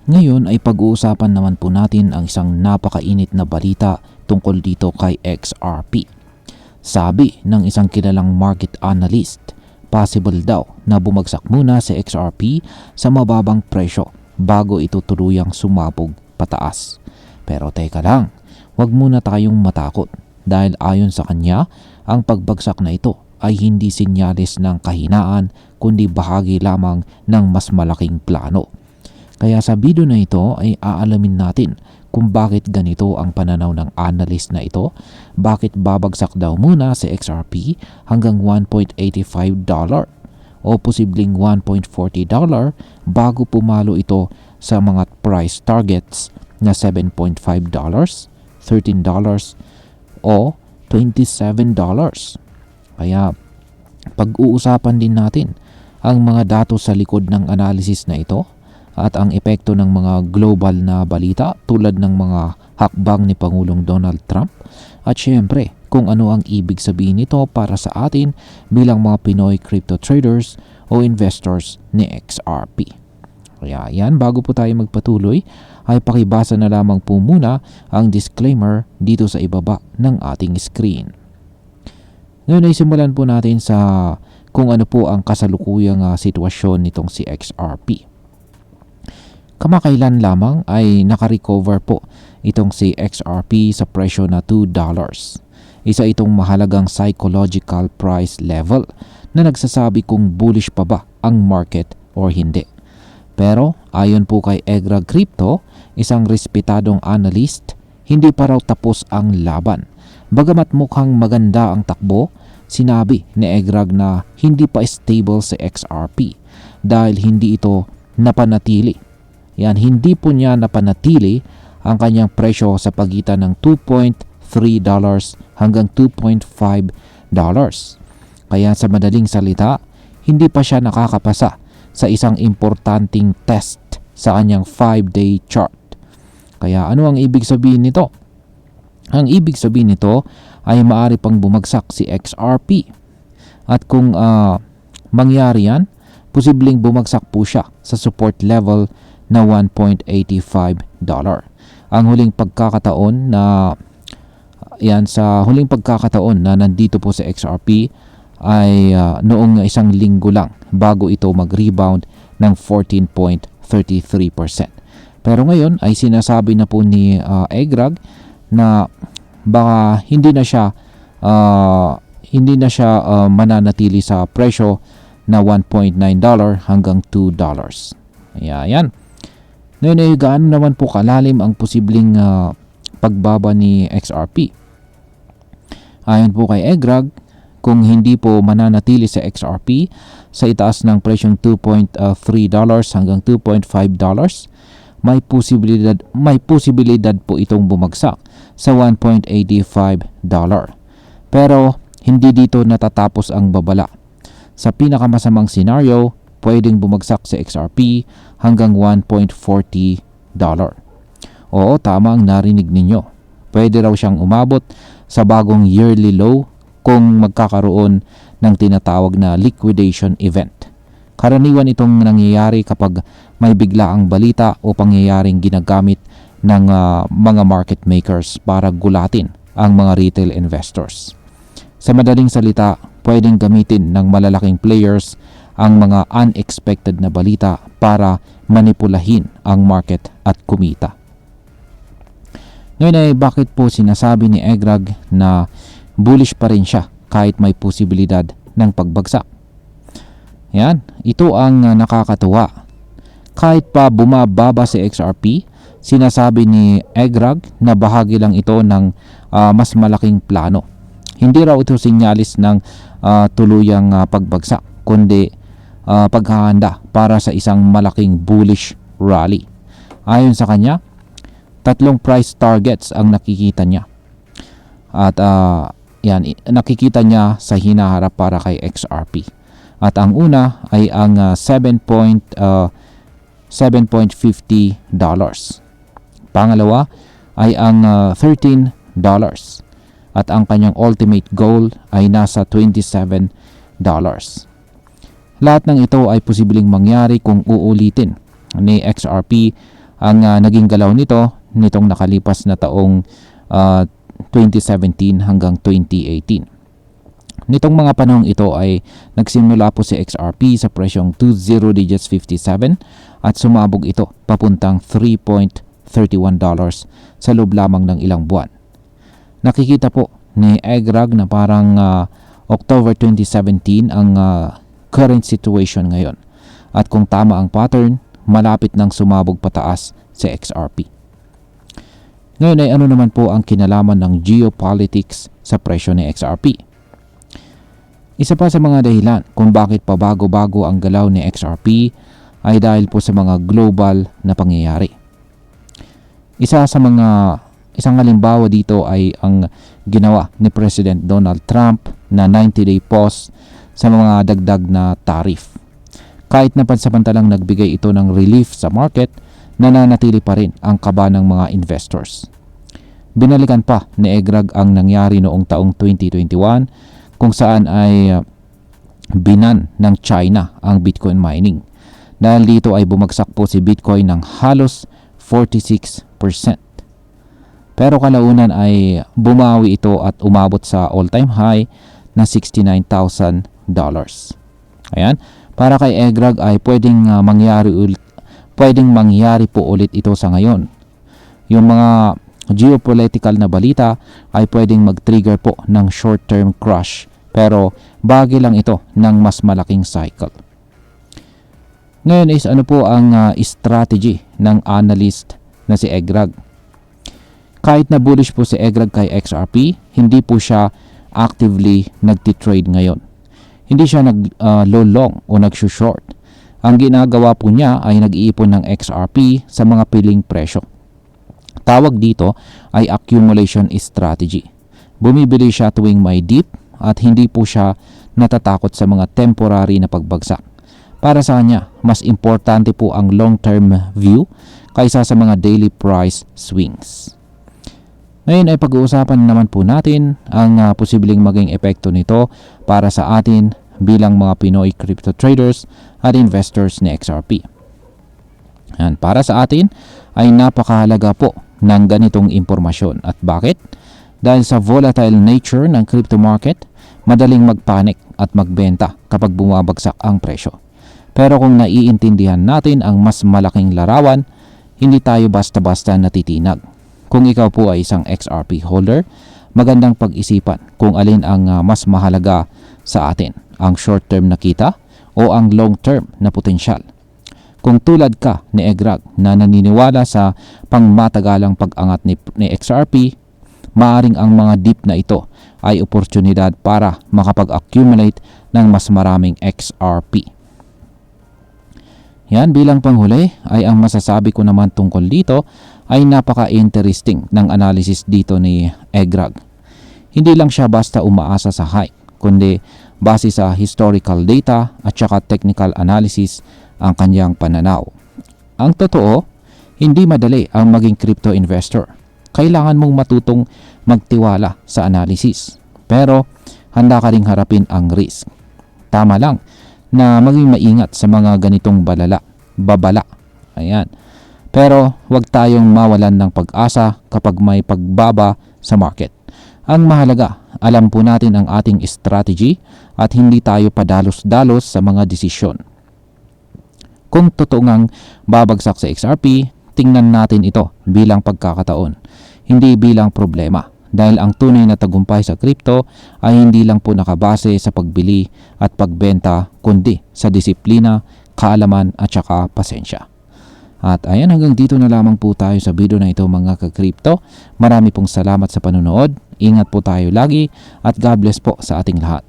Ngayon ay pag-uusapan naman po natin ang isang napakainit na balita tungkol dito kay XRP. Sabi ng isang kilalang market analyst, possible daw na bumagsak muna si XRP sa mababang presyo bago ito tuluyang sumabog pataas. Pero teka lang, huwag muna tayong matakot dahil ayon sa kanya, ang pagbagsak na ito ay hindi sinyalis ng kahinaan kundi bahagi lamang ng mas malaking plano. Kaya sa video na ito ay aalamin natin kung bakit ganito ang pananaw ng analyst na ito, bakit babagsak daw muna si XRP hanggang $1.85 o posibleng $1.40 bago pumalo ito sa mga price targets na $7.5, $13 o $27. Kaya pag-uusapan din natin ang mga datos sa likod ng analysis na ito at ang epekto ng mga global na balita tulad ng mga hakbang ni Pangulong Donald Trump at syempre kung ano ang ibig sabihin nito para sa atin bilang mga Pinoy crypto traders o investors ni XRP. Kaya yan, bago po tayo magpatuloy ay pakibasa na lamang po muna ang disclaimer dito sa ibaba ng ating screen. Ngayon ay simulan po natin sa kung ano po ang kasalukuyang sitwasyon nitong si XRP. Kamakailan lamang ay nakarecover po itong si XRP sa presyo na $2. Isa itong mahalagang psychological price level na nagsasabi kung bullish pa ba ang market or hindi. Pero ayon po kay Egrag Crypto, isang respetadong analyst, hindi pa raw tapos ang laban. Bagamat mukhang maganda ang takbo, sinabi ni Egrag na hindi pa stable si XRP dahil hindi ito napanatili. Yan, hindi po niya napanatili ang kanyang presyo sa pagitan ng $2.3 hanggang $2.5. Kaya sa madaling salita, hindi pa siya nakakapasa sa isang importanteng test sa kanyang 5-day chart. Kaya ano ang ibig sabihin nito? Ang ibig sabihin nito ay maaari pang bumagsak si XRP. At kung mangyari yan, posibleng bumagsak po siya sa support level na $1.85. Ang huling pagkakataon na sa huling pagkakataon na nandito po sa XRP ay noong isang linggo lang bago ito mag-rebound ng 14.33%. Pero ngayon ay sinasabi na po ni Egrag na baka hindi na siya mananatili sa presyo na $1.9 hanggang $2. Ayan. Ngayon ay gaano naman po kalalim ang posibleng pagbaba ni XRP. Ayon po kay Egrag, kung hindi po mananatili sa XRP sa itaas ng presyong $2.3 hanggang $2.5, may posibilidad po itong bumagsak sa $1.85. Pero hindi dito natatapos ang babala. Sa pinakamasamang senaryo, pwedeng bumagsak sa XRP hanggang $1.40. Oo, tama ang narinig ninyo. Pwede raw siyang umabot sa bagong yearly low kung magkakaroon ng tinatawag na liquidation event. Karaniwan itong nangyayari kapag may biglaang balita o pangyayaring ginagamit ng mga market makers para gulatin ang mga retail investors. Sa madaling salita, pwedeng gamitin ng malalaking players ang mga unexpected na balita para manipulahin ang market at kumita. Ngayon ay bakit po sinasabi ni Egrag na bullish pa rin siya kahit may posibilidad ng pagbagsak? Yan, ito ang nakakatuwa. Kahit pa bumababa si XRP, sinasabi ni Egrag na bahagi lang ito ng mas malaking plano. Hindi raw ito sinyalis ng tuluyang pagbagsak, kundi paghahanda para sa isang malaking bullish rally. Ayon sa kanya, 3 price targets ang nakikita niya. At nakikita niya sa hinaharap para kay XRP. At ang una ay ang $7.50. Pangalawa ay ang $13. At ang kanyang ultimate goal ay nasa $27. Lahat ng ito ay posibleng mangyari kung uulitin ni XRP ang naging galaw nitong nakalipas na taong 2017 hanggang 2018. Nitong mga panahong ito ay nagsimula po si XRP sa presyong 20 digits 57 at sumabog ito papuntang $3.31 sa loob lamang ng ilang buwan. Nakikita po ni Egrag na parang October 2017 ang current situation ngayon. At kung tama ang pattern, malapit nang sumabog pataas si XRP. Ngayon ay ano naman po ang kinalaman ng geopolitics sa presyo ni XRP? Isa pa sa mga dahilan kung bakit pabago-bago ang galaw ni XRP ay dahil po sa mga global na pangyayari. Isang halimbawa dito ay ang ginawa ni President Donald Trump na 90-day pause sa mga dagdag na tariff. Kahit na pansamantalang nagbigay ito ng relief sa market, nananatili pa rin ang kaba ng mga investors. Binalikan pa ni Egrag ang nangyari noong taong 2021 kung saan ay binan ng China ang Bitcoin mining. Dahil dito ay bumagsak po si Bitcoin ng halos 46%. Pero kalaunan ay bumawi ito at umabot sa all-time high na $69,000. Ayan, para kay Egrag ay pwedeng mangyari po ulit ito sa ngayon. Yung mga geopolitical na balita ay pwedeng mag-trigger po ng short-term crash, pero bagay lang ito ng mas malaking cycle. Ngayon is ano po ang strategy ng analyst na si Egrag? Kahit na bullish po si Egrag kay XRP, hindi po siya actively nagtitrade ngayon. Hindi siya nag-low long o nag-short. Ang ginagawa po niya ay nag-iipon ng XRP sa mga piling presyo. Tawag dito ay accumulation strategy. Bumibili siya tuwing may dip at hindi po siya natatakot sa mga temporary na pagbagsak. Para sa kanya, mas importante po ang long-term view kaysa sa mga daily price swings. Ngayon ay pag-uusapan naman po natin ang posibleng maging epekto nito para sa atin bilang mga Pinoy crypto traders at investors ni XRP. Yan, para sa atin ay napakahalaga po ng ganitong impormasyon. At bakit? Dahil sa volatile nature ng crypto market, madaling magpanic at magbenta kapag bumabagsak ang presyo. Pero kung naiintindihan natin ang mas malaking larawan, hindi tayo basta-basta natitinag. Kung ikaw po ay isang XRP holder, magandang pag-isipan kung alin ang mas mahalaga sa atin, ang short-term na kita o ang long-term na potensyal. Kung tulad ka ni Egrag na naniniwala sa pangmatagalang pag-angat ni XRP, maaring ang mga dip na ito ay oportunidad para makapag-accumulate ng mas maraming XRP. Yan, bilang panghuli ay ang masasabi ko naman tungkol dito ay napaka-interesting ng analysis dito ni Egrag. Hindi lang siya basta umaasa sa hype, kundi base sa historical data at saka technical analysis ang kanyang pananaw. Ang totoo, hindi madali ang maging crypto investor. Kailangan mong matutong magtiwala sa analysis. Pero handa ka ring harapin ang risk. Tama lang na maging maingat sa mga ganitong babala. Ayan. Pero huwag tayong mawalan ng pag-asa kapag may pagbaba sa market. Ang mahalaga, alam po natin ang ating strategy at hindi tayo padalos-dalos sa mga desisyon. Kung totoo ngang babagsak sa XRP, tingnan natin ito bilang pagkakataon, hindi bilang problema. Dahil ang tunay na tagumpay sa crypto ay hindi lang po nakabase sa pagbili at pagbenta, kundi sa disiplina, kaalaman at saka pasensya. At ayan, hanggang dito na lamang po tayo sa video na ito mga ka-crypto. Marami pong salamat sa panonood. Ingat po tayo lagi at God bless po sa ating lahat.